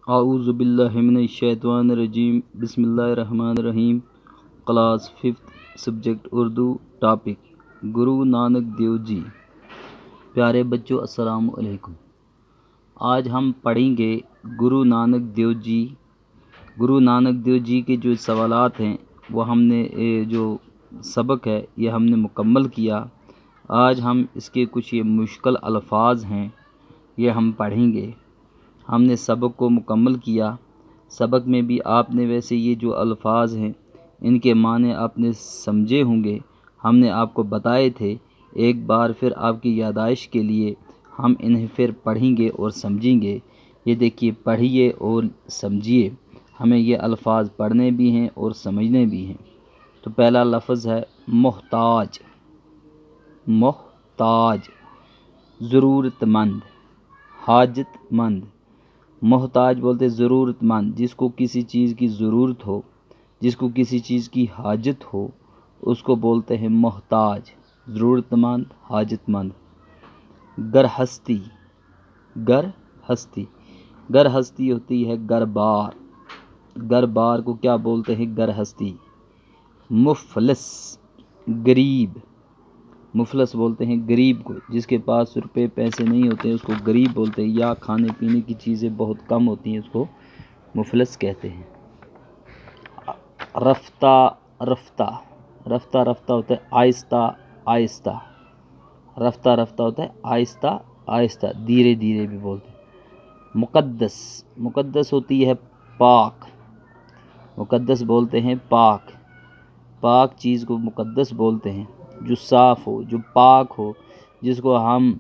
اعوذ باللہ من الشیطان الرجیم بسم اللہ الرحمن الرحیم۔ Class 5 subject Urdu, topic Guru Nanak Dev جی۔ پیارے بچوں السلام علیکم۔ آج ہم پڑھیں گے گرو نانک دیو جی۔ گرو نانک دیو جی کے جو سوالات ہیں وہ ہم نے جو سبق ہے یہ ہم نے مکمل کیا۔ آج ہم اس کے کچھ یہ مشکل الفاظ ہیں یہ ہم پڑھیں گے۔ ہم نے سبق کو مکمل کیا۔ سبق میں بھی آپ نے ویسے یہ جو الفاظ ہیں ان کے معنی آپ نے سمجھے ہوں گے، ہم نے آپ کو بتائے تھے۔ ایک بار پھر آپ کی یادداشت کے لیے ہم انہیں پھر پڑھیں گے اور سمجھیں گے۔ یہ دیکھیے، پڑھیے اور سمجھیے۔ ہمیں یہ الفاظ پڑھنے بھی ہیں اور سمجھنے بھی ہیں۔ تو پہلا لفظ ہے محتاج۔ محتاج ضرورت مند، حاجت مند۔ محتاج بولتے ضرورت مند، جس کو کسی چیز کی ضرورت ہو، جس کو کسی چیز کی حاجت ہو، اس کو بولتے ہیں محتاج، ضرورت مند، حاجت مند۔ گرہستی، گرہستی، گرہستی ہوتی ہے گھر بار۔ گھر بار کو کیا بولتے ہیں؟ گرہستی۔ مفلس، غریب۔ مفلس بولتے ہیں غریب کو، جس کے پاس روپے پیسے نہیں ہوتے اس کو غریب بولتے ہیں، یا کھانے پینے کی چیزیں بہت کم ہوتی ہیں اس کو مفلس کہتے ہیں۔ رفتہ رفتہ، رفتہ رفتہ ہوتا ہے آہستہ آہستہ۔ رفتہ رفتہ ہوتا ہے آہستہ آہستہ، دھیرے دھیرے بھی بولتے ہیں۔ مقدس، مقدس ہوتی ہے پاک۔ مقدس بولتے ہیں پاک۔ پاک چیز کو مقدس بولتے ہیں، جو صاف ہو، جو پاک ہو، جس کو ہم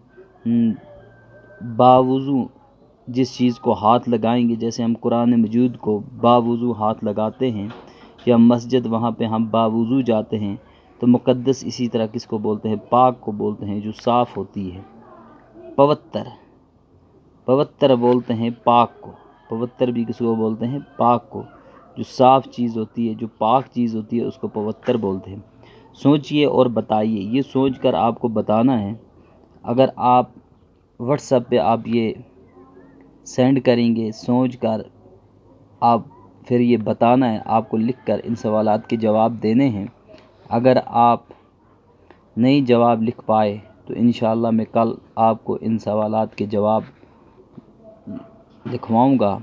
باوضو جس چیز کو ہاتھ لگائیں گے، جیسے ہم قرآن مجید کو باوضو ہاتھ لگاتے ہیں، یا مسجد وہاں پہ ہم باوضو جاتے ہیں، تو مقدس اسی طرح کس کو بولتے ہیں؟ پاک کو بولتے ہیں، جو صاف ہوتی ہے۔ پوتر، پوتر بولتے ہیں پاک کو۔ پوتر بھی کس کو بولتے ہیں؟ پاک کو۔ جو صاف چیز ہوتی ہے، جو پاک چیز ہوتی ہے، اس کو پوتر بولتے ہیں۔ سوچئے اور بتائیے، یہ سوچ کر آپ کو بتانا ہے۔ اگر آپ واٹس ایپ پہ آپ یہ سینڈ کریں گے، سوچ کر آپ پھر یہ بتانا ہے، آپ کو لکھ کر ان سوالات کے جواب دینے ہیں۔ اگر آپ نہیں جواب لکھ پائے تو انشاءاللہ میں کل آپ کو ان سوالات کے جواب لکھواؤں گا،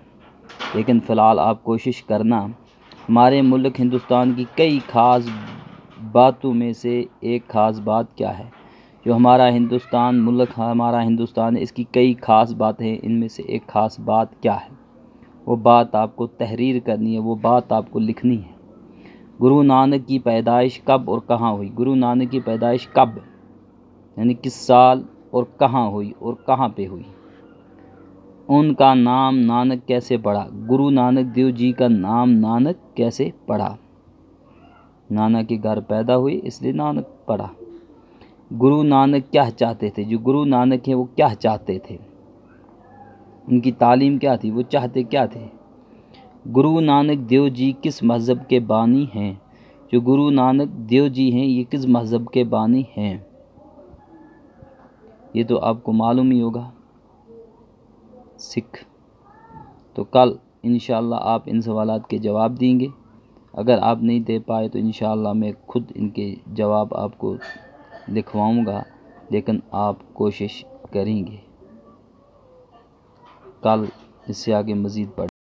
لیکن فی الحال آپ کوشش کرنا۔ ہمارے ملک ہندوستان کی کئی خاص باتوں میں سے ایک خاص بات کیا ہے؟ جو ہمارا ہندوستان ملک، ہمارا ہندوستان ہے، اس کی کئی خاص باتیں ہیں۔ ان میں سے ایک خاص بات کیا ہے؟ وہ بات آپ کو تحریر کرنی ہے، وہ بات آپ کو لکھنی ہے۔ گرو نانک کی پیدائش کب اور کہاں ہوئی؟ گرو نانک کی پیدائش کب، یعنی کس سال اور کہاں ہوئی اور کہاں پہ ہوئی؟ ان کا نام نانک کیسے پڑا؟ گرو نانک دیو جی کا نام نانک کیسے پڑا؟ نانا کے گھر پیدا ہوئے اس لیے نانک پڑا۔ گرو نانک کیا چاہتے تھے؟ جو گرو نانک ہیں وہ کیا چاہتے تھے؟ ان کی تعلیم کیا تھی؟ وہ چاہتے کیا تھے؟ گرو نانک دیو جی کس مذہب کے بانی ہیں؟ جو گرو نانک دیو جی ہیں یہ کس مذہب کے بانی ہیں؟ یہ تو آپ کو معلوم ہی ہوگا، سکھ۔ تو کل انشاءاللہ آپ ان سوالات کے جواب دیں گے۔ اگر آپ نہیں دے پائے تو انشاءاللہ میں خود ان کے جواب آپ کو لکھواؤں گا، لیکن آپ کوشش کریں گے۔ کل اس سے آگے مزید پڑھیں۔